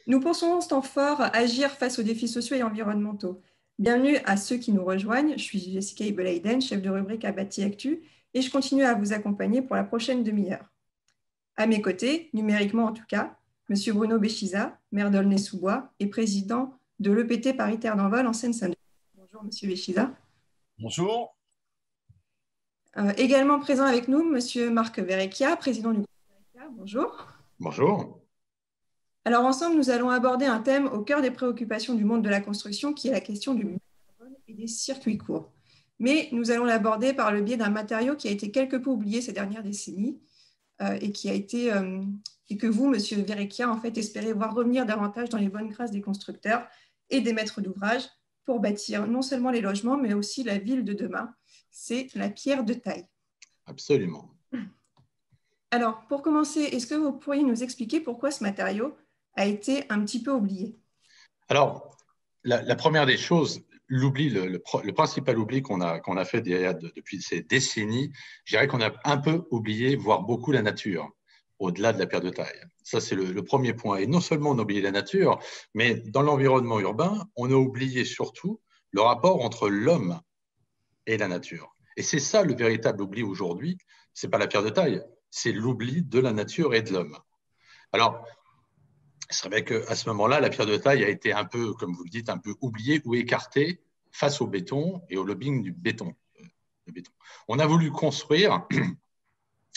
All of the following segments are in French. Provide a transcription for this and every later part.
Nous poursuivons ce temps fort Agir face aux défis sociaux et environnementaux. Bienvenue à ceux qui nous rejoignent. Je suis Jessica Ibelaiden, chef de rubrique à Bâti Actu, et je continue à vous accompagner pour la prochaine demi-heure. À mes côtés, numériquement en tout cas, M. Bruno Béchiza, maire d'Aulnay-sous-Bois et président de l'EPT Paris Terre d'Envol en Seine-Saint-Denis. Bonjour M. Béchiza. Bonjour. Également présent avec nous, M. Marc Verrecchia, président du groupe Verrecchia. Bonjour. Bonjour. Alors ensemble, nous allons aborder un thème au cœur des préoccupations du monde de la construction, qui est la question du bilan carbone et des circuits courts. Mais nous allons l'aborder par le biais d'un matériau qui a été quelque peu oublié ces dernières décennies et que vous, Monsieur Verrecchia, en fait, espérez voir revenir davantage dans les bonnes grâces des constructeurs et des maîtres d'ouvrage pour bâtir non seulement les logements, mais aussi la ville de demain. C'est la pierre de taille. Absolument. Alors, pour commencer, est-ce que vous pourriez nous expliquer pourquoi ce matériau a été un petit peu oublié? Alors, la première des choses, l'oubli, le principal oubli qu'on a fait depuis ces décennies, je dirais qu'on a un peu oublié, voire beaucoup, la nature, au-delà de la pierre de taille. Ça, c'est le premier point. Et non seulement on a oublié la nature, mais dans l'environnement urbain, on a oublié surtout le rapport entre l'homme et la nature. Et c'est ça le véritable oubli aujourd'hui. Ce n'est pas la pierre de taille, c'est l'oubli de la nature et de l'homme. Alors, c'est vrai qu'à ce moment-là, la pierre de taille a été un peu, comme vous le dites, un peu oubliée ou écartée face au béton et au lobbying du béton. On a voulu construire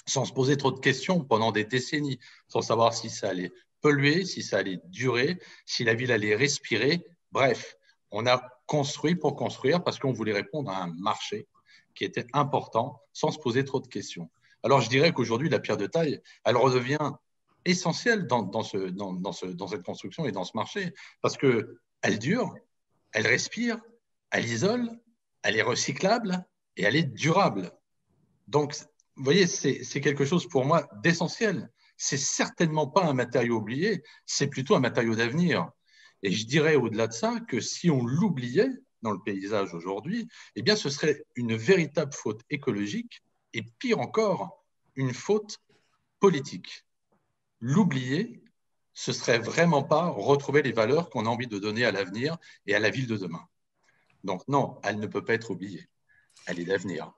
sans se poser trop de questions pendant des décennies, sans savoir si ça allait polluer, si ça allait durer, si la ville allait respirer. Bref, on a construit pour construire parce qu'on voulait répondre à un marché qui était important sans se poser trop de questions. Alors, je dirais qu'aujourd'hui, la pierre de taille, elle redevient essentielle dans cette construction et dans ce marché parce qu'elle dure, elle respire, elle isole, elle est recyclable et elle est durable. Donc, vous voyez, c'est quelque chose pour moi d'essentiel. C'est certainement pas un matériau oublié, c'est plutôt un matériau d'avenir. Et je dirais au-delà de ça que si on l'oubliait dans le paysage aujourd'hui, eh bien, ce serait une véritable faute écologique et pire encore, une faute politique. L'oublier, ce serait vraiment pas retrouver les valeurs qu'on a envie de donner à l'avenir et à la ville de demain. Donc non, elle ne peut pas être oubliée. Elle est l'avenir.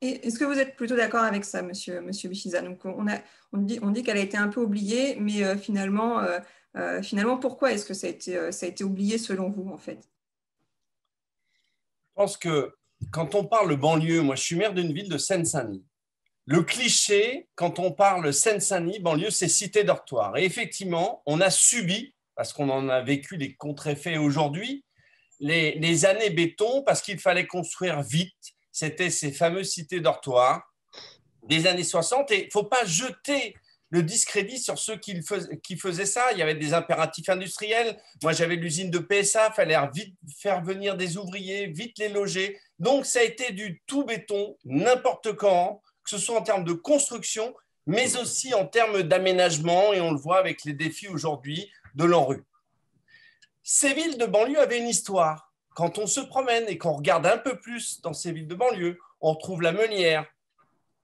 Et est-ce que vous êtes plutôt d'accord avec ça, monsieur Béchiza? Donc, on dit qu'elle a été un peu oubliée, mais finalement, pourquoi est-ce que ça a été oublié selon vous, en fait? Je pense que quand on parle banlieue, moi je suis maire d'une ville de Seine-Saint-Denis. Le cliché, quand on parle Seine-Saint-Denis, banlieue, c'est cité-dortoir. Et effectivement, on a subi, parce qu'on en a vécu les contre-effets aujourd'hui, les années béton, parce qu'il fallait construire vite. C'était ces fameuses cités-dortoirs des années 60. Et il ne faut pas jeter le discrédit sur ceux qui faisaient ça. Il y avait des impératifs industriels. Moi, j'avais l'usine de PSA, il fallait vite faire venir des ouvriers, vite les loger. Donc, ça a été du tout béton, n'importe quand, que ce soit en termes de construction, mais aussi en termes d'aménagement, et on le voit avec les défis aujourd'hui de l'ANRU. Ces villes de banlieue avaient une histoire. Quand on se promène et qu'on regarde un peu plus dans ces villes de banlieue, on retrouve la meunière,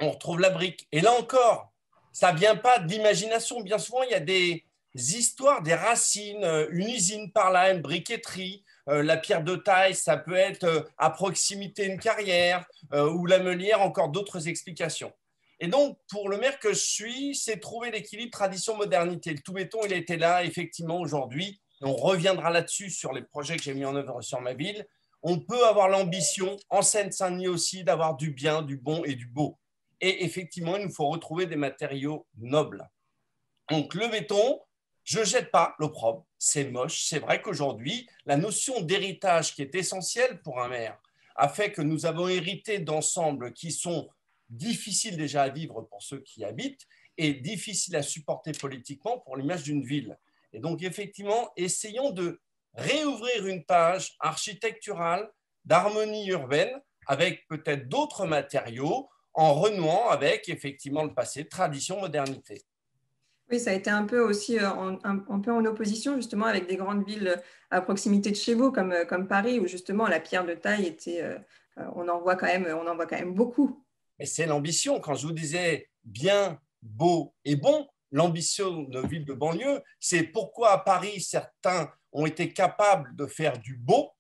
on retrouve la brique. Et là encore, ça ne vient pas d'imagination. Bien souvent, il y a des histoires, des racines, une usine par là, une briqueterie, la pierre de taille, ça peut être à proximité une carrière, ou la meunière, encore d'autres explications. Et donc, pour le maire que je suis, c'est trouver l'équilibre tradition-modernité. Le tout béton, il était là, effectivement, aujourd'hui. On reviendra là-dessus sur les projets que j'ai mis en œuvre sur ma ville. On peut avoir l'ambition, en Seine-Saint-Denis aussi, d'avoir du bien, du bon et du beau. Et effectivement, il nous faut retrouver des matériaux nobles. Donc, le béton, je ne jette pas l'opprobre, c'est moche. C'est vrai qu'aujourd'hui, la notion d'héritage qui est essentielle pour un maire a fait que nous avons hérité d'ensembles qui sont difficiles déjà à vivre pour ceux qui y habitent et difficiles à supporter politiquement pour l'image d'une ville. Et donc, effectivement, essayons de réouvrir une page architecturale d'harmonie urbaine avec peut-être d'autres matériaux en renouant avec, effectivement, le passé, tradition, modernité. Oui, ça a été un peu aussi un peu en opposition justement avec des grandes villes à proximité de chez vous, comme Paris, où justement la pierre de taille était, on en voit quand même beaucoup. Mais c'est l'ambition. Quand je vous disais bien, beau et bon, l'ambition de nos villes de banlieue. C'est pourquoi à Paris, certains ont été capables de faire du beau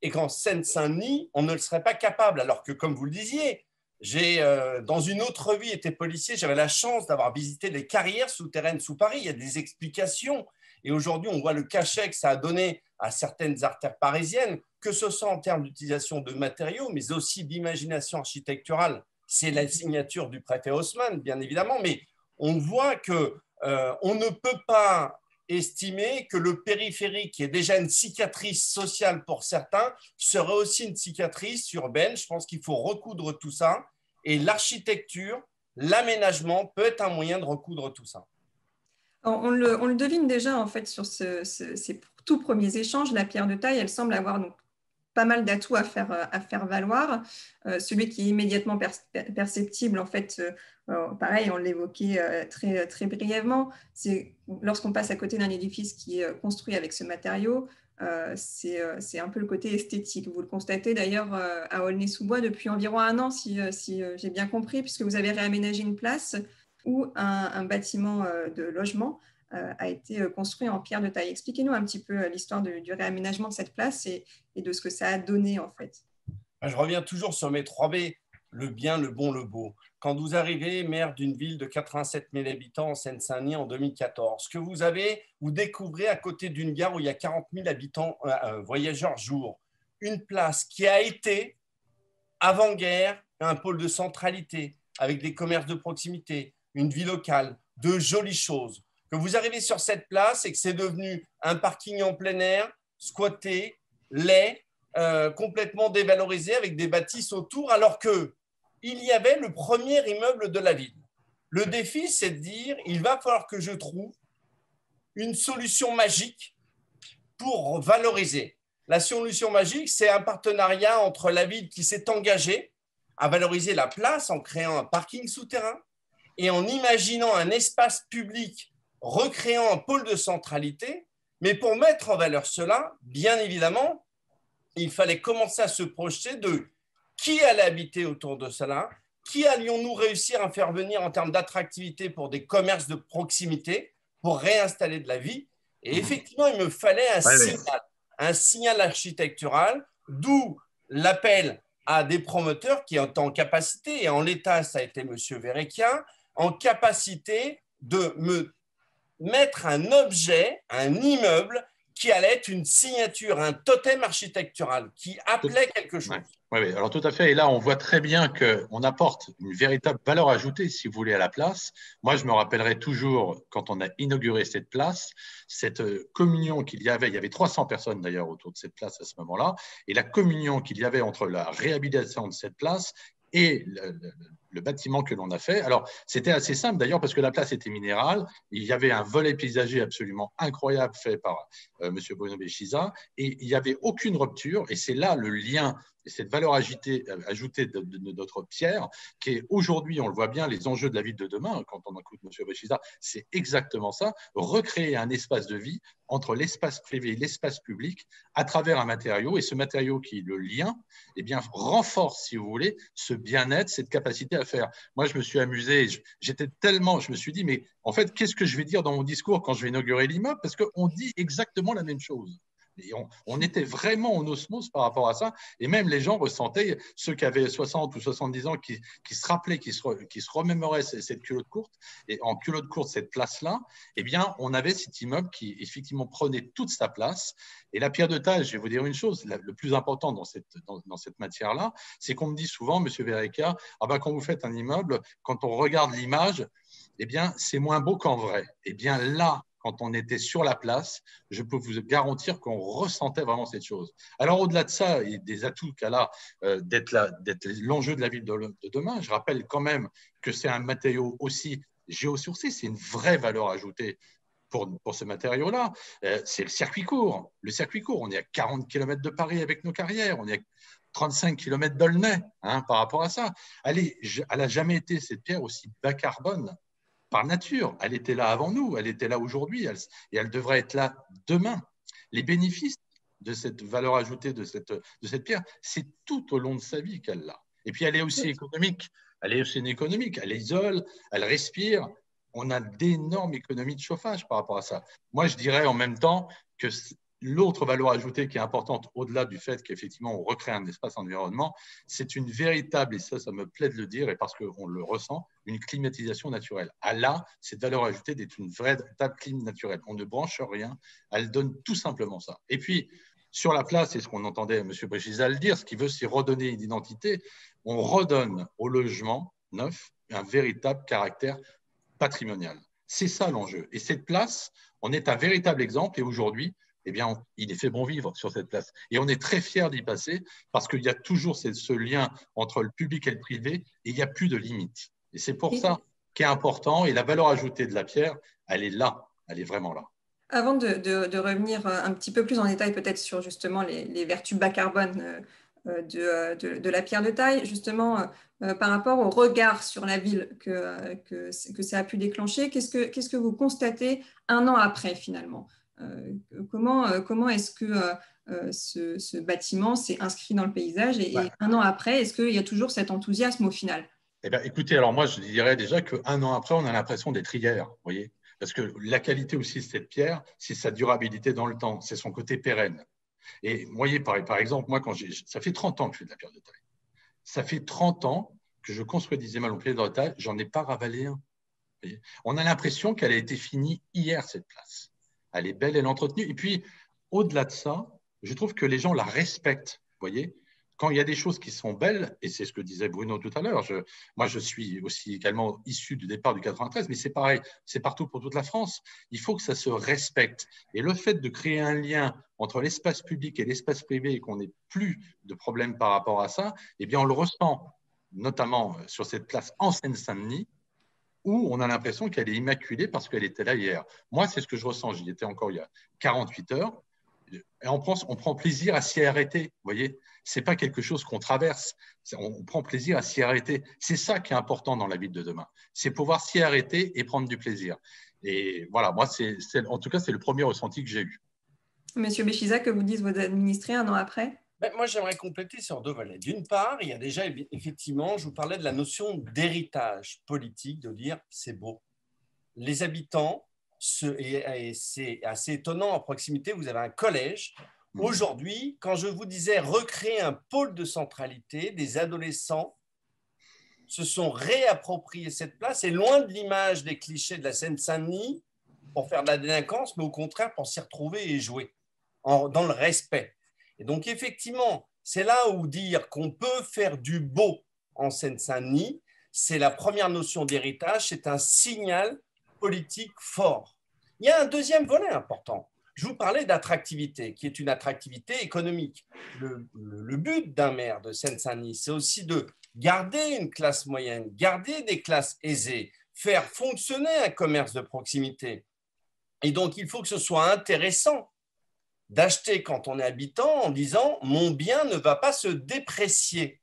et qu'en Seine-Saint-Denis, on ne le serait pas capable. Alors que, comme vous le disiez, j'ai, dans une autre vie, été policier. J'avais la chance d'avoir visité les carrières souterraines sous Paris. Il y a des explications. Et aujourd'hui, on voit le cachet que ça a donné à certaines artères parisiennes, que ce soit en termes d'utilisation de matériaux, mais aussi d'imagination architecturale. C'est la signature du préfet Haussmann, bien évidemment, mais on voit que on ne peut pas estimer que le périphérique, qui est déjà une cicatrice sociale pour certains, serait aussi une cicatrice urbaine. Je pense qu'il faut recoudre tout ça. Et l'architecture, l'aménagement peut être un moyen de recoudre tout ça. On le devine déjà en fait sur ces tout premiers échanges. La pierre de taille, elle semble avoir donc pas mal d'atouts à faire valoir. Celui qui est immédiatement perceptible, en fait, pareil, on l'évoquait très, très brièvement, c'est lorsqu'on passe à côté d'un édifice qui est construit avec ce matériau, c'est un peu le côté esthétique. Vous le constatez d'ailleurs à Aulnay-sous-Bois depuis environ 1 an, si j'ai bien compris, puisque vous avez réaménagé une place où un bâtiment de logement a été construit en pierre de taille. Expliquez-nous un petit peu l'histoire du réaménagement de cette place et de ce que ça a donné en fait. Je reviens toujours sur mes 3B, le bien, le bon, le beau. Quand vous arrivez maire d'une ville de 87 000 habitants en Seine-Saint-Denis en 2014, que vous découvrez à côté d'une gare où il y a 40 000 habitants, voyageurs jour, une place qui a été, avant-guerre, un pôle de centralité, avec des commerces de proximité, une vie locale, de jolies choses. Que vous arrivez sur cette place et que c'est devenu un parking en plein air, squatté, laid, complètement dévalorisé avec des bâtisses autour, alors qu'il y avait le premier immeuble de la ville. Le défi, c'est de dire, il va falloir que je trouve une solution magique pour valoriser. La solution magique, c'est un partenariat entre la ville qui s'est engagée à valoriser la place en créant un parking souterrain et en imaginant un espace public recréant un pôle de centralité. Mais pour mettre en valeur cela, bien évidemment, il fallait commencer à se projeter de qui allait habiter autour de cela, qui allions-nous réussir à faire venir en termes d'attractivité pour des commerces de proximité, pour réinstaller de la vie. Et effectivement, il me fallait un signal architectural, d'où l'appel à des promoteurs qui sont en capacité, et en l'état, ça a été M. Verrecchia, en capacité de me mettre un objet, un immeuble, qui allait être une signature, un totem architectural, qui appelait quelque chose. Oui, alors tout à fait. Et là, on voit très bien qu'on apporte une véritable valeur ajoutée, si vous voulez, à la place. Moi, je me rappellerai toujours, quand on a inauguré cette place, cette communion qu'il y avait. Il y avait 300 personnes d'ailleurs autour de cette place à ce moment-là. Et la communion qu'il y avait entre la réhabilitation de cette place et le bâtiment que l'on a fait. Alors, c'était assez simple d'ailleurs parce que la place était minérale. Il y avait un volet paysager absolument incroyable fait par M. Bruno Béchiza et il n'y avait aucune rupture. Et c'est là le lien et cette valeur ajoutée de notre pierre qui est aujourd'hui, on le voit bien, les enjeux de la ville de demain. Quand on écoute M. Béchiza, c'est exactement ça. Recréer un espace de vie entre l'espace privé et l'espace public à travers un matériau. Et ce matériau qui est le lien, eh bien, renforce, si vous voulez, ce bien-être, cette capacité à faire. Moi, je me suis amusé, je me suis dit, mais en fait, qu'est-ce que je vais dire dans mon discours quand je vais inaugurer l'immeuble? Parce qu'on dit exactement la même chose. Et on était vraiment en osmose par rapport à ça. Et même les gens ressentaient, ceux qui avaient 60 ou 70 ans, qui se rappelaient, qui se remémoraient cette culotte courte, et en culotte courte, cette place-là, eh bien, on avait cet immeuble qui, effectivement, prenait toute sa place. Et la pierre de taille, je vais vous dire une chose, le plus important dans cette matière-là, c'est qu'on me dit souvent, M. Verrecchia, ah ben, quand vous faites un immeuble, quand on regarde l'image, eh bien, c'est moins beau qu'en vrai. Eh bien, là, quand on était sur la place, je peux vous garantir qu'on ressentait vraiment cette chose. Alors, au-delà de ça, et des atouts qu'elle a d'être l'enjeu de la ville de demain, je rappelle quand même que c'est un matériau aussi géosourcé, c'est une vraie valeur ajoutée pour ce matériau-là. C'est le circuit court. Le circuit court, on est à 40 km de Paris avec nos carrières, on est à 35 km d'Aulnay par rapport à ça. Elle n'a jamais été, cette pierre, aussi bas carbone par nature. Elle était là avant nous, elle était là aujourd'hui et elle devrait être là demain. Les bénéfices de cette valeur ajoutée de cette pierre, c'est tout au long de sa vie qu'elle l'a. Et puis elle est aussi économique. Elle est aussi économique. Elle isole, elle respire. on a d'énormes économies de chauffage par rapport à ça. Moi, je dirais en même temps que l'autre valeur ajoutée qui est importante, au-delà du fait qu'effectivement on recrée un espace environnement, c'est une véritable, et ça me plaît de le dire, et parce qu'on le ressent, une climatisation naturelle. Là, cette valeur ajoutée est une véritable clim naturelle. On ne branche rien, elle donne tout simplement ça. Et puis, sur la place, c'est ce qu'on entendait M. Bréchisa le dire, ce qu'il veut, c'est redonner une identité. On redonne au logement neuf un véritable caractère patrimonial. C'est ça l'enjeu. Et cette place, on est un véritable exemple. Et aujourd'hui, eh bien, il est fait bon vivre sur cette place. Et on est très fiers d'y passer parce qu'il y a toujours ce lien entre le public et le privé et il n'y a plus de limite. Et c'est pour ça qui est important. Et la valeur ajoutée de la pierre, elle est là. Elle est vraiment là. Avant de revenir un petit peu plus en détail peut-être sur justement les vertus bas carbone de la pierre de taille, justement par rapport au regard sur la ville que ça a pu déclencher, qu'est-ce que vous constatez un an après finalement? Comment est-ce que ce bâtiment s'est inscrit dans le paysage et un an après, est-ce qu'il y a toujours cet enthousiasme au final? Eh bien, écoutez, alors moi je dirais déjà qu'un an après, on a l'impression d'être hier, vous voyez. Parce que la qualité aussi de cette pierre, c'est sa durabilité dans le temps, c'est son côté pérenne. Et vous voyez, par exemple, moi, ça fait 30 ans que je fais de la pierre de taille. Ça fait 30 ans que je construis des immeubles en pierre de taille, j'en ai pas ravalé un. On a l'impression qu'elle a été finie hier, cette place. Elle est belle, elle est entretenue. Et puis, au-delà de ça, je trouve que les gens la respectent, vous voyez. Quand il y a des choses qui sont belles, et c'est ce que disait Bruno tout à l'heure, moi je suis aussi également issu du départ du 93, mais c'est pareil, c'est partout pour toute la France. Il faut que ça se respecte. Et le fait de créer un lien entre l'espace public et l'espace privé et qu'on n'ait plus de problème par rapport à ça, eh bien on le ressent, notamment sur cette place en Seine-Saint-Denis, où on a l'impression qu'elle est immaculée parce qu'elle était là hier. Moi, c'est ce que je ressens. J'y étais encore il y a 48 heures. Et on prend plaisir à s'y arrêter, vous voyez. Ce n'est pas quelque chose qu'on traverse. On prend plaisir à s'y arrêter. C'est ça qui est important dans la ville de demain. C'est pouvoir s'y arrêter et prendre du plaisir. Et voilà, moi, en tout cas, c'est le premier ressenti que j'ai eu. Monsieur Béchiza, que vous disent vos administrés un an après? Moi, j'aimerais compléter sur deux volets. D'une part, il y a déjà, effectivement, je vous parlais de la notion d'héritage politique, de dire c'est beau. Les habitants, et c'est assez étonnant, à proximité, vous avez un collège. Aujourd'hui, quand je vous disais recréer un pôle de centralité, des adolescents se sont réappropriés cette place et loin de l'image des clichés de la Seine-Saint-Denis pour faire de la délinquance, mais au contraire pour s'y retrouver et jouer dans le respect. Et donc, effectivement, c'est là où dire qu'on peut faire du beau en Seine-Saint-Denis, c'est la première notion d'héritage, c'est un signal politique fort. Il y a un deuxième volet important. Je vous parlais d'attractivité, qui est une attractivité économique. Le but d'un maire de Seine-Saint-Denis, c'est aussi de garder une classe moyenne, garder des classes aisées, faire fonctionner un commerce de proximité. Et donc, il faut que ce soit intéressant d'acheter quand on est habitant en disant « mon bien ne va pas se déprécier ».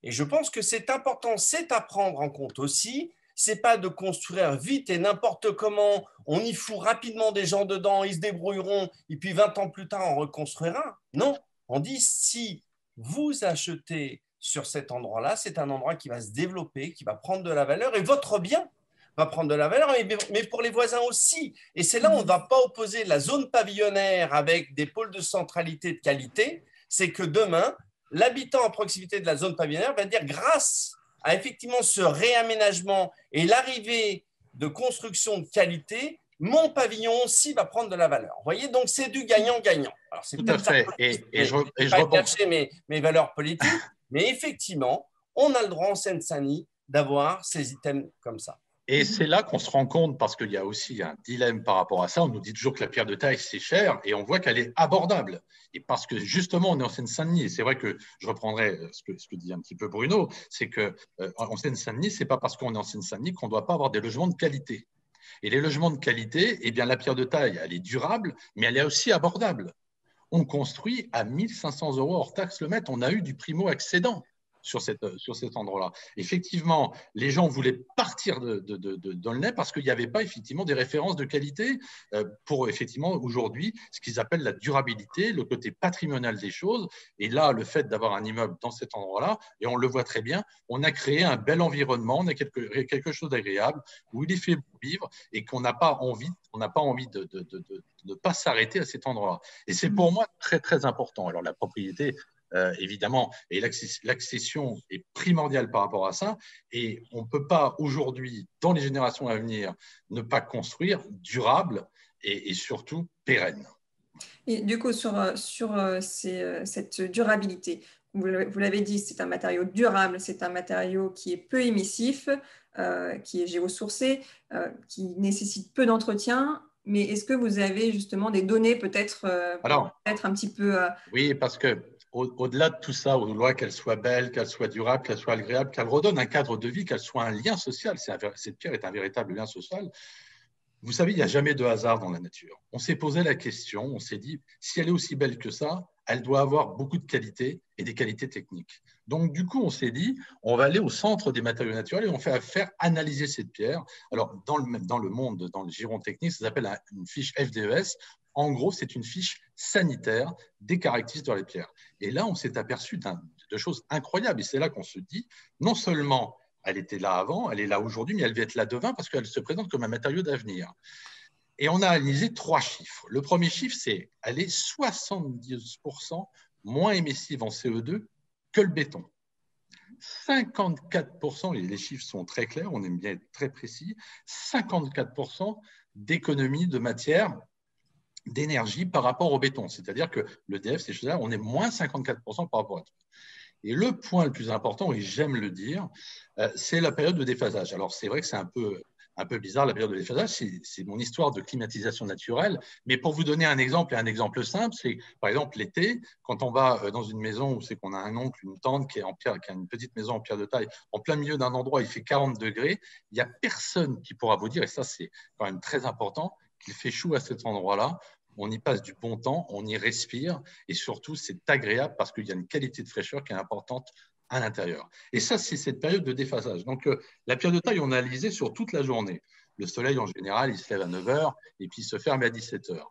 Et je pense que c'est important, c'est à prendre en compte aussi. C'est pas de construire vite et n'importe comment, on y fout rapidement des gens dedans, ils se débrouilleront, et puis 20 ans plus tard, on reconstruira. Non, on dit si vous achetez sur cet endroit-là, c'est un endroit qui va se développer, qui va prendre de la valeur, et votre bien va prendre de la valeur, mais pour les voisins aussi. Et c'est là où on ne va pas opposer la zone pavillonnaire avec des pôles de centralité de qualité, c'est que demain, l'habitant à proximité de la zone pavillonnaire va dire grâce à effectivement ce réaménagement et l'arrivée de construction de qualité, mon pavillon aussi va prendre de la valeur. Vous voyez, donc c'est du gagnant-gagnant. Alors, c'est tout à fait. Et je ne vais pas cacher mes valeurs politiques, mais effectivement, on a le droit en Seine-Saint-Denis d'avoir ces items comme ça. Et c'est là qu'on se rend compte, parce qu'il y a aussi un dilemme par rapport à ça. On nous dit toujours que la pierre de taille, c'est cher, et on voit qu'elle est abordable. Et parce que justement, on est en Seine-Saint-Denis. Et c'est vrai que je reprendrai ce que dit un petit peu Bruno, c'est qu'en Seine-Saint-Denis, ce n'est pas parce qu'on est en Seine-Saint-Denis qu'on ne doit pas avoir des logements de qualité. Et les logements de qualité, eh bien, la pierre de taille, elle est durable, mais elle est aussi abordable. On construit à 1 500 € hors taxe le mètre. On a eu du primo-accédant sur cet endroit-là. Effectivement, les gens voulaient partir dans le parce qu'il n'y avait pas effectivement des références de qualité pour effectivement aujourd'hui ce qu'ils appellent la durabilité, le côté patrimonial des choses. Et là, le fait d'avoir un immeuble dans cet endroit-là, et on le voit très bien, on a créé un bel environnement, on a quelque chose d'agréable où il est fait pour vivre et qu'on n'a pas envie de ne pas s'arrêter à cet endroit-là. Et c'est pour moi très, très important. Alors, la propriété, évidemment, et l'accession est primordiale par rapport à ça. Et on ne peut pas aujourd'hui, dans les générations à venir, ne pas construire durable et surtout pérenne. Et du coup, cette durabilité, vous l'avez dit, c'est un matériau durable, c'est un matériau qui est peu émissif, qui est géosourcé, qui nécessite peu d'entretien. Mais est-ce que vous avez justement des données peut-être un petit peu… Oui, parce que au-delà de tout ça, au-delà qu'elle soit belle, qu'elle soit durable, qu'elle soit agréable, qu'elle redonne un cadre de vie, qu'elle soit un lien social, cette pierre est un véritable lien social. Vous savez, il n'y a jamais de hasard dans la nature. On s'est posé la question, on s'est dit, si elle est aussi belle que ça, elle doit avoir beaucoup de qualités et des qualités techniques. Donc, du coup, on s'est dit, on va aller au centre des matériaux naturels et on va faire analyser cette pierre. Alors, dans le monde, dans le giron technique, ça s'appelle une fiche FDES. En gros, c'est une fiche sanitaire des caractéristiques dans les pierres. Et là, on s'est aperçu de choses incroyables. Et c'est là qu'on se dit, non seulement elle était là avant, elle est là aujourd'hui, mais elle va être là demain parce qu'elle se présente comme un matériau d'avenir. Et on a analysé 3 chiffres. Le premier chiffre, c'est qu'elle est 70% moins émissive en CO2 que le béton. 54%, et les chiffres sont très clairs, on aime bien être très précis, 54% d'économie de matière, d'énergie par rapport au béton. C'est-à-dire que l'EDF, ces choses-là, on est moins 54% par rapport à tout. Et le point le plus important, et j'aime le dire, c'est la période de déphasage. Alors, c'est vrai que c'est un peu bizarre, la période de déphasage, c'est mon histoire de climatisation naturelle. Mais pour vous donner un exemple, et un exemple simple, c'est par exemple l'été, quand on va dans une maison où c'est qu'on a un oncle, une tante qui est en pierre, qui a une petite maison en pierre de taille, en plein milieu d'un endroit, il fait 40 degrés, il n'y a personne qui pourra vous dire, et ça c'est quand même très important, qu'il fait chaud à cet endroit-là. On y passe du bon temps, on y respire et surtout, c'est agréable parce qu'il y a une qualité de fraîcheur qui est importante à l'intérieur. Et ça, c'est cette période de déphasage. Donc, la pierre de taille, on a analysé sur toute la journée. Le soleil, en général, il se lève à 9 h et puis il se ferme à 17 h.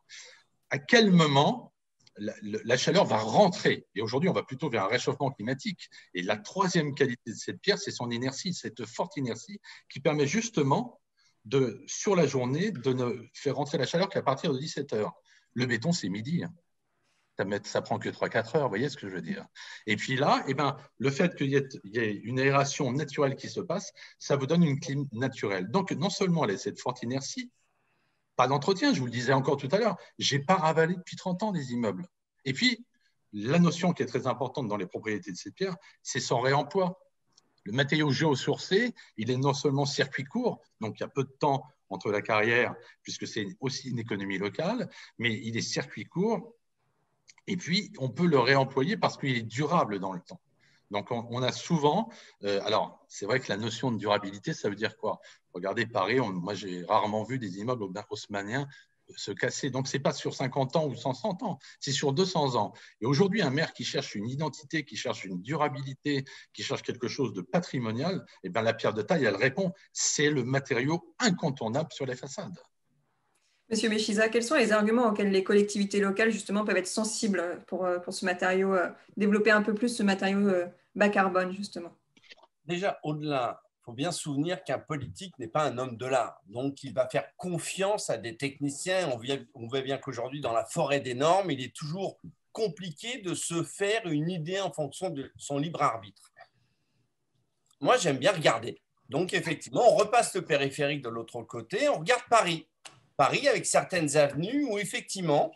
À quel moment la chaleur va rentrer? Et aujourd'hui, on va plutôt vers un réchauffement climatique. Et la troisième qualité de cette pierre, c'est son inertie, cette forte inertie qui permet justement, sur la journée, de ne faire rentrer la chaleur qu'à partir de 17 h. Le béton, c'est midi. Ça prend que 3-4 heures, vous voyez ce que je veux dire. Et puis là, le fait qu'il y ait une aération naturelle qui se passe, ça vous donne une clim naturelle. Donc, non seulement elle a cette forte inertie, pas d'entretien, je vous le disais encore tout à l'heure, je n'ai pas ravalé depuis 30 ans des immeubles. Et puis, la notion qui est très importante dans les propriétés de cette pierre, c'est son réemploi. Le matériau géosourcé, il est non seulement circuit court, donc il y a peu de temps entre la carrière, puisque c'est aussi une économie locale, mais il est circuit court, et puis on peut le réemployer parce qu'il est durable dans le temps. Donc on a souvent, alors c'est vrai que la notion de durabilité, ça veut dire quoi? Regardez Paris, moi j'ai rarement vu des immeubles haussmanniens se casser. Donc, ce n'est pas sur 50 ans ou 100 ans, c'est sur 200 ans. Et aujourd'hui, un maire qui cherche une identité, qui cherche une durabilité, qui cherche quelque chose de patrimonial, eh bien, la pierre de taille, elle répond, c'est le matériau incontournable sur les façades. Monsieur Béchiza, quels sont les arguments auxquels les collectivités locales, justement, peuvent être sensibles pour ce matériau, développer un peu plus ce matériau bas carbone, justement? Déjà, au-delà, il faut bien se souvenir qu'un politique n'est pas un homme de l'art. Donc, il va faire confiance à des techniciens. On voit bien qu'aujourd'hui, dans la forêt des normes, il est toujours compliqué de se faire une idée en fonction de son libre arbitre. Moi, j'aime bien regarder. Donc, effectivement, on repasse le périphérique de l'autre côté, on regarde Paris. Paris avec certaines avenues où, effectivement,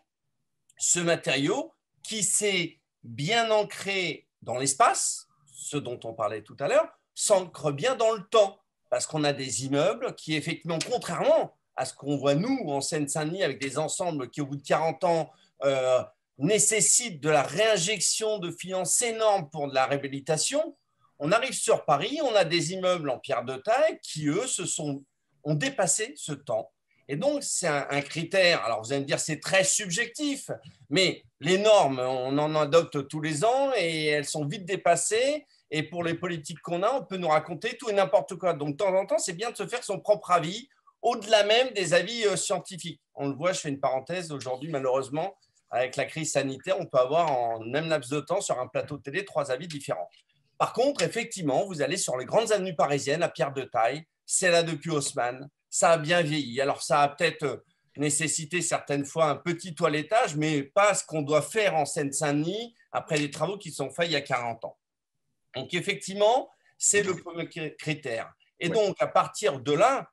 ce matériau qui s'est bien ancré dans l'espace, ce dont on parlait tout à l'heure, s'ancre bien dans le temps, parce qu'on a des immeubles qui, effectivement, contrairement à ce qu'on voit nous en Seine-Saint-Denis, avec des ensembles qui, au bout de 40 ans, nécessitent de la réinjection de finances énormes pour de la réhabilitation, on arrive sur Paris, on a des immeubles en pierre de taille qui, eux, ont dépassé ce temps. Et donc, c'est un critère, alors vous allez me dire, c'est très subjectif, mais les normes, on en adopte tous les ans et elles sont vite dépassées. Et pour les politiques qu'on a, on peut nous raconter tout et n'importe quoi. Donc, de temps en temps, c'est bien de se faire son propre avis, au-delà même des avis scientifiques. On le voit, je fais une parenthèse, aujourd'hui, malheureusement, avec la crise sanitaire, on peut avoir en même laps de temps sur un plateau de télé 3 avis différents. Par contre, effectivement, vous allez sur les grandes avenues parisiennes, à Pierre de Taille, c'est là depuis Haussmann, ça a bien vieilli. Alors, ça a peut-être nécessité certaines fois un petit toilettage, mais pas ce qu'on doit faire en Seine-Saint-Denis après des travaux qui sont faits il y a 40 ans. Donc, effectivement, c'est le premier critère. Et donc, à partir de là,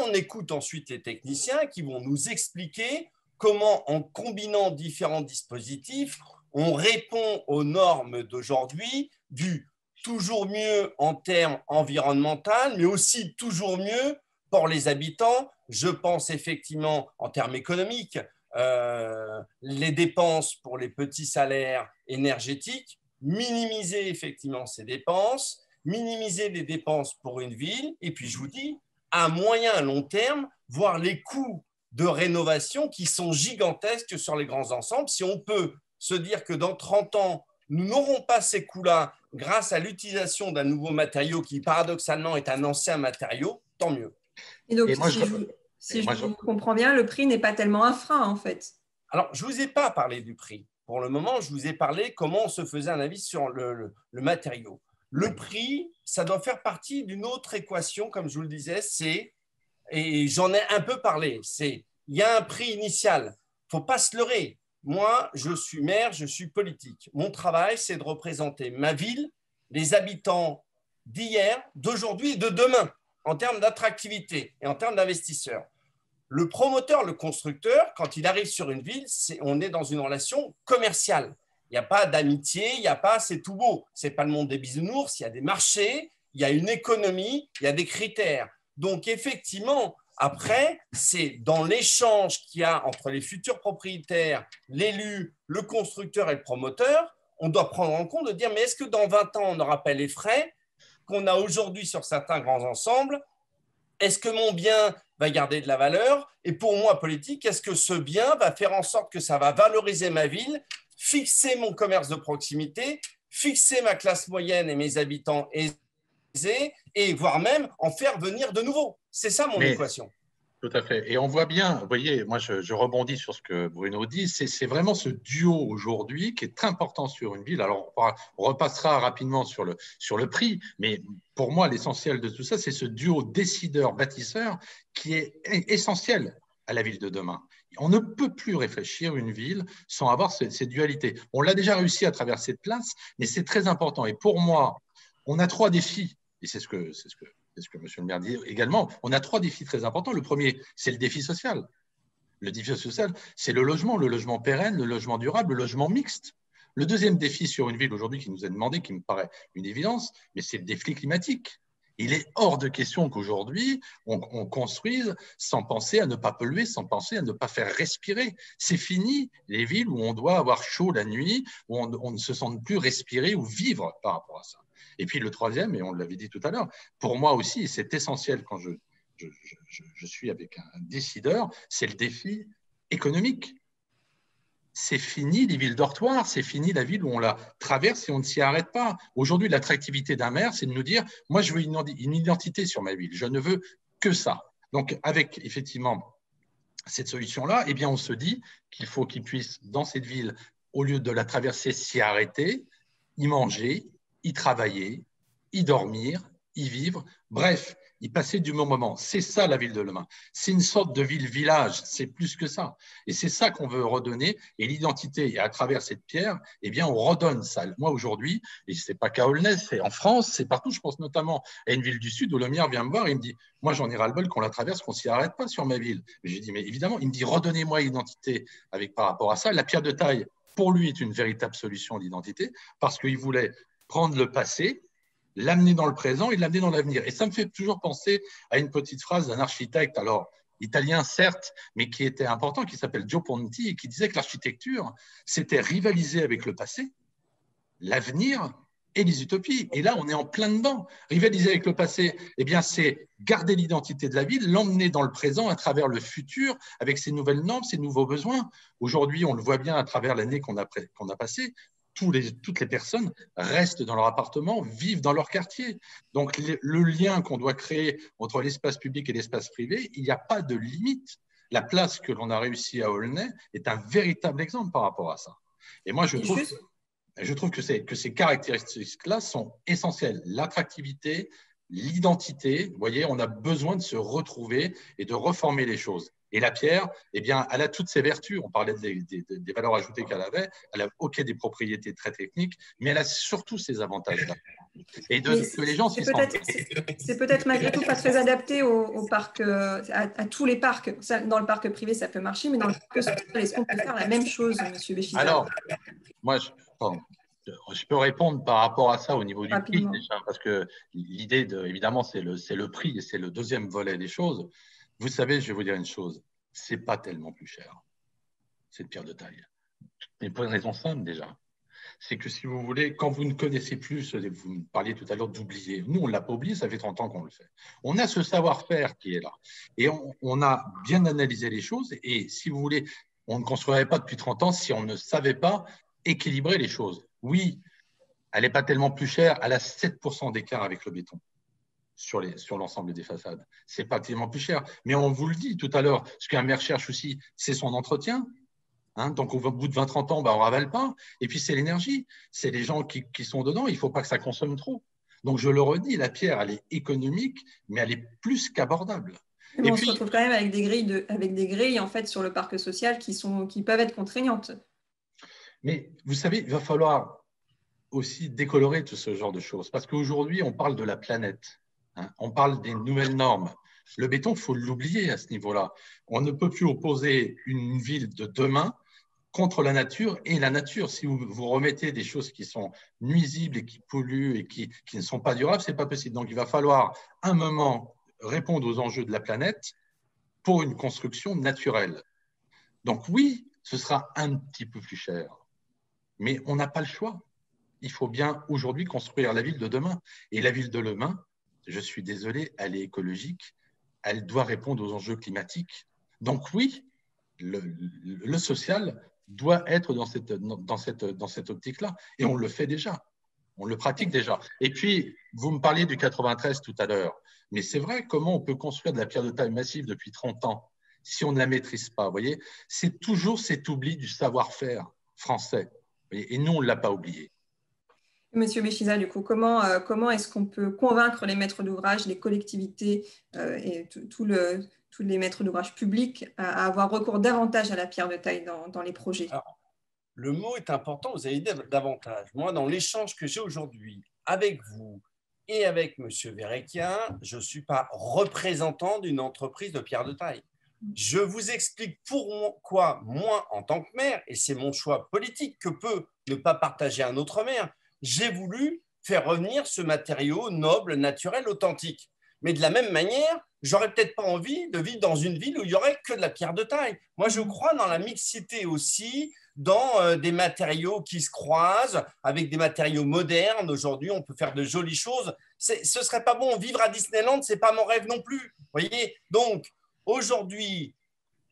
on écoute ensuite les techniciens qui vont nous expliquer comment, en combinant différents dispositifs, on répond aux normes d'aujourd'hui du toujours mieux en termes environnementaux, mais aussi toujours mieux pour les habitants. Je pense effectivement en termes économiques, les dépenses pour les petits salaires énergétiques, minimiser effectivement ces dépenses, minimiser les dépenses pour une ville, et puis je vous dis, à moyen et long terme, voir les coûts de rénovation qui sont gigantesques sur les grands ensembles. Si on peut se dire que dans 30 ans, nous n'aurons pas ces coûts-là grâce à l'utilisation d'un nouveau matériau qui, paradoxalement, est un ancien matériau, tant mieux. Et donc, si je comprends bien, le prix n'est pas tellement un frein, en fait. Alors, je ne vous ai pas parlé du prix. Pour le moment, je vous ai parlé comment on se faisait un avis sur le matériau. Le prix, ça doit faire partie d'une autre équation, comme je vous le disais, et j'en ai un peu parlé, il y a un prix initial. Il ne faut pas se leurrer. Moi, je suis maire, je suis politique. Mon travail, c'est de représenter ma ville, les habitants d'hier, d'aujourd'hui et de demain, en termes d'attractivité et en termes d'investisseurs. Le promoteur, le constructeur, quand il arrive sur une ville, on est dans une relation commerciale. Il n'y a pas d'amitié, il n'y a pas c'est tout beau. Ce n'est pas le monde des bisounours, il y a des marchés, il y a une économie, il y a des critères. Donc, effectivement, après, c'est dans l'échange qu'il y a entre les futurs propriétaires, l'élu, le constructeur et le promoteur, on doit prendre en compte de dire, mais est-ce que dans 20 ans, on n'aura pas les frais qu'on a aujourd'hui sur certains grands ensembles? Est-ce que mon bien va garder de la valeur? Et pour moi, politique, est-ce que ce bien va faire en sorte que ça va valoriser ma ville, fixer mon commerce de proximité, fixer ma classe moyenne et mes habitants aisés, et voire même en faire venir de nouveaux? C'est ça mon équation. Tout à fait. Et on voit bien, vous voyez, moi je rebondis sur ce que Bruno dit, c'est vraiment ce duo aujourd'hui qui est très important sur une ville. Alors on repassera rapidement sur le prix, mais pour moi l'essentiel de tout ça, c'est ce duo décideur-bâtisseur qui est essentiel à la ville de demain. On ne peut plus réfléchir une ville sans avoir ces dualités. On l'a déjà réussi à travers cette place, mais c'est très important. Et pour moi, on a 3 défis, et c'est ce que M. le maire dit également. On a 3 défis très importants. Le premier, c'est le défi social. Le défi social, c'est le logement pérenne, le logement durable, le logement mixte. Le deuxième défi sur une ville aujourd'hui qui nous est demandé, qui me paraît une évidence, mais c'est le défi climatique. Il est hors de question qu'aujourd'hui, on construise sans penser à ne pas polluer, sans penser à ne pas faire respirer. C'est fini les villes où on doit avoir chaud la nuit, où on ne se sent plus respirer ou vivre par rapport à ça. Et puis le troisième, et on l'avait dit tout à l'heure, pour moi aussi, c'est essentiel quand je suis avec un décideur, c'est le défi économique. C'est fini les villes dortoirs, c'est fini la ville où on la traverse et on ne s'y arrête pas. Aujourd'hui, l'attractivité d'un maire, c'est de nous dire, moi je veux une identité sur ma ville, je ne veux que ça. Donc avec effectivement cette solution-là, eh bien on se dit qu'il faut qu'il puisse, dans cette ville, au lieu de la traverser, s'y arrêter, y manger, y travailler, y dormir, y vivre, bref, y passer du bon moment. C'est ça la ville de demain. C'est une sorte de ville-village, c'est plus que ça. Et c'est ça qu'on veut redonner. Et l'identité, et à travers cette pierre, eh bien, on redonne ça. Moi, aujourd'hui, et ce n'est pas qu'à Aulnay, c'est en France, c'est partout. Je pense notamment à une ville du Sud où le maire vient me voir et il me dit, moi, j'en ai ras-le-bol qu'on la traverse, qu'on ne s'y arrête pas sur ma ville. J'ai dit, mais évidemment, il me dit, redonnez-moi l'identité par rapport à ça. La pierre de taille, pour lui, est une véritable solution d'identité parce qu'il voulait prendre le passé, l'amener dans le présent et l'amener dans l'avenir. Et ça me fait toujours penser à une petite phrase d'un architecte, alors italien certes, mais qui était important, qui s'appelle Gio Ponti, et qui disait que l'architecture, c'était rivaliser avec le passé, l'avenir et les utopies. Et là, on est en plein dedans. Rivaliser avec le passé, eh bien, c'est garder l'identité de la ville, l'emmener dans le présent à travers le futur, avec ses nouvelles normes, ses nouveaux besoins. Aujourd'hui, on le voit bien à travers l'année qu'on a passée. toutes les personnes restent dans leur appartement, vivent dans leur quartier. Donc, le lien qu'on doit créer entre l'espace public et l'espace privé, il n'y a pas de limite. La place que l'on a réussi à Aulnay est un véritable exemple par rapport à ça. Et moi, je trouve que ces caractéristiques-là sont essentielles. L'attractivité, l'identité, vous voyez, on a besoin de se retrouver et de reformer les choses. Et la pierre, eh bien, elle a toutes ses vertus. On parlait des valeurs ajoutées qu'elle avait. Elle a des propriétés très techniques, mais elle a surtout ses avantages-là. Et que les gens s'y sentent. C'est peut-être malgré tout pas très adapté au parc, à tous les parcs. Dans le parc privé, ça peut marcher, mais dans le parc social, est-ce qu'on peut faire la même chose, M. Béchiza? Alors, moi, je peux répondre par rapport à ça au niveau du prix, déjà, parce que l'idée, évidemment, c'est le prix et c'est le deuxième volet des choses. Vous savez, je vais vous dire une chose, c'est pas tellement plus cher, cette pierre de taille. Mais pour une raison simple déjà, c'est que si vous voulez, quand vous ne connaissez plus, vous me parliez tout à l'heure d'oublier, nous on ne l'a pas oublié, ça fait 30 ans qu'on le fait. On a ce savoir-faire qui est là et on a bien analysé les choses et si vous voulez, on ne construirait pas depuis 30 ans si on ne savait pas équilibrer les choses. Oui, elle n'est pas tellement plus chère, elle a 7% d'écart avec le béton sur l'ensemble des façades. Ce n'est pas tellement plus cher. Mais on vous le dit tout à l'heure, ce qu'un maire cherche aussi, c'est son entretien. Donc, au bout de 20-30 ans, on ne ravale pas. Et puis, c'est l'énergie. C'est les gens qui sont dedans. Il ne faut pas que ça consomme trop. Donc, je le redis, la pierre, elle est économique, mais elle est plus qu'abordable. Mais on se retrouve quand même avec des grilles en fait, sur le parc social qui peuvent être contraignantes. Mais vous savez, il va falloir aussi décolorer tout ce genre de choses. Parce qu'aujourd'hui, on parle de la planète. On parle des nouvelles normes. Le béton, il faut l'oublier à ce niveau-là. On ne peut plus opposer une ville de demain contre la nature et la nature. Si vous remettez des choses qui sont nuisibles et qui polluent et qui ne sont pas durables, ce n'est pas possible. Donc, il va falloir un moment répondre aux enjeux de la planète pour une construction naturelle. Donc oui, ce sera un petit peu plus cher, mais on n'a pas le choix. Il faut bien aujourd'hui construire la ville de demain. Et la ville de demain, je suis désolé, elle est écologique, elle doit répondre aux enjeux climatiques. Donc oui, le social doit être dans cette optique-là. Et on le fait déjà, on le pratique déjà. Et puis, vous me parliez du 93 tout à l'heure, mais c'est vrai, comment on peut construire de la pierre de taille massive depuis 30 ans si on ne la maîtrise pas, vous voyez? C'est toujours cet oubli du savoir-faire français. Et nous, on ne l'a pas oublié. Monsieur Béchiza, du coup, comment est-ce qu'on peut convaincre les maîtres d'ouvrage, les collectivités et tous les maîtres d'ouvrage publics à avoir recours davantage à la pierre de taille dans les projets? Alors, le mot est important, vous avez dit davantage. Moi, dans l'échange que j'ai aujourd'hui avec vous et avec M. Verrecchia, je ne suis pas représentant d'une entreprise de pierre de taille. Je vous explique pourquoi moi, en tant que maire, et c'est mon choix politique que peut ne pas partager un autre maire, j'ai voulu faire revenir ce matériau noble, naturel, authentique. Mais de la même manière, j'aurais peut-être pas envie de vivre dans une ville où il y aurait que de la pierre de taille. Moi, je crois dans la mixité aussi, dans des matériaux qui se croisent, avec des matériaux modernes. Aujourd'hui, on peut faire de jolies choses. Ce serait pas bon. Vivre à Disneyland, c'est pas mon rêve non plus. Voyez. Donc, aujourd'hui,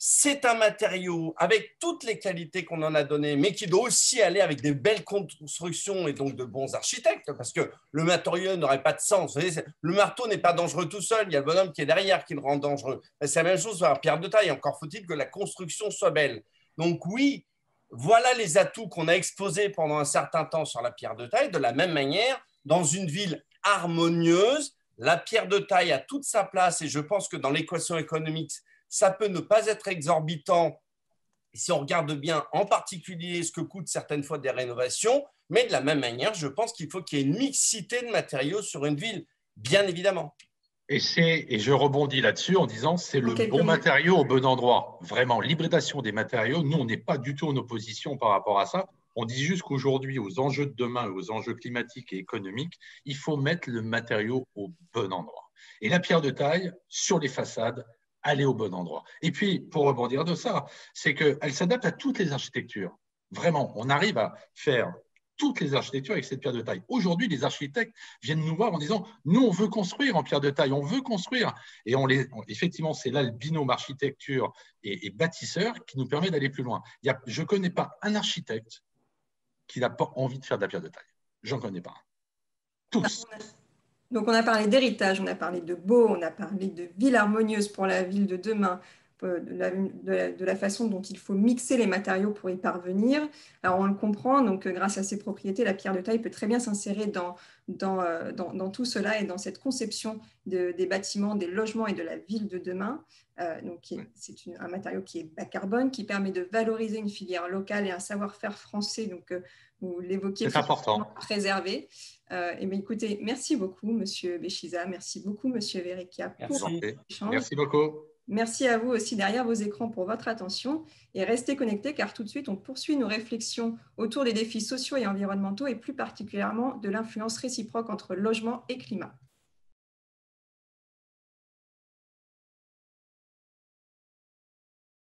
c'est un matériau avec toutes les qualités qu'on en a données, mais qui doit aussi aller avec des belles constructions et donc de bons architectes, parce que le matériau n'aurait pas de sens. Vous voyez, le marteau n'est pas dangereux tout seul, il y a le bonhomme qui est derrière qui le rend dangereux. C'est la même chose sur la pierre de taille, encore faut-il que la construction soit belle. Donc oui, voilà les atouts qu'on a exposés pendant un certain temps sur la pierre de taille. De la même manière, dans une ville harmonieuse, la pierre de taille a toute sa place, et je pense que dans l'équation économique, ça peut ne pas être exorbitant si on regarde bien en particulier ce que coûtent certaines fois des rénovations, mais de la même manière, je pense qu'il faut qu'il y ait une mixité de matériaux sur une ville, bien évidemment. Et je rebondis là-dessus en disant c'est le bon matériau au bon endroit. Vraiment, l'hybridation des matériaux, nous, on n'est pas du tout en opposition par rapport à ça. On dit juste qu'aujourd'hui, aux enjeux de demain, aux enjeux climatiques et économiques, il faut mettre le matériau au bon endroit. Et la pierre de taille, sur les façades, aller au bon endroit. Et puis, pour rebondir de ça, c'est qu'elle s'adapte à toutes les architectures. Vraiment, on arrive à faire toutes les architectures avec cette pierre de taille. Aujourd'hui, les architectes viennent nous voir en disant « Nous, on veut construire en pierre de taille, on veut construire. » Et effectivement, c'est là le binôme architecture et bâtisseur qui nous permet d'aller plus loin. Je ne connais pas un architecte qui n'a pas envie de faire de la pierre de taille. J'en connais pas un. Tous. Donc, on a parlé d'héritage, on a parlé de beau, on a parlé de ville harmonieuse pour la ville de demain, de la façon dont il faut mixer les matériaux pour y parvenir. Alors, on le comprend, donc grâce à ses propriétés, la pierre de taille peut très bien s'insérer dans tout cela et dans cette conception des bâtiments, des logements et de la ville de demain. C'est un matériau qui est bas carbone, qui permet de valoriser une filière locale et un savoir-faire français. Donc, vous l'évoquiez, c'est important. Préservé. Écoutez, merci beaucoup, Monsieur Béchiza. Merci beaucoup, Monsieur Verrecchia, pour Merci. l'échange. Merci beaucoup. Merci à vous aussi derrière vos écrans pour votre attention et restez connectés car tout de suite, on poursuit nos réflexions autour des défis sociaux et environnementaux et plus particulièrement de l'influence réciproque entre logement et climat.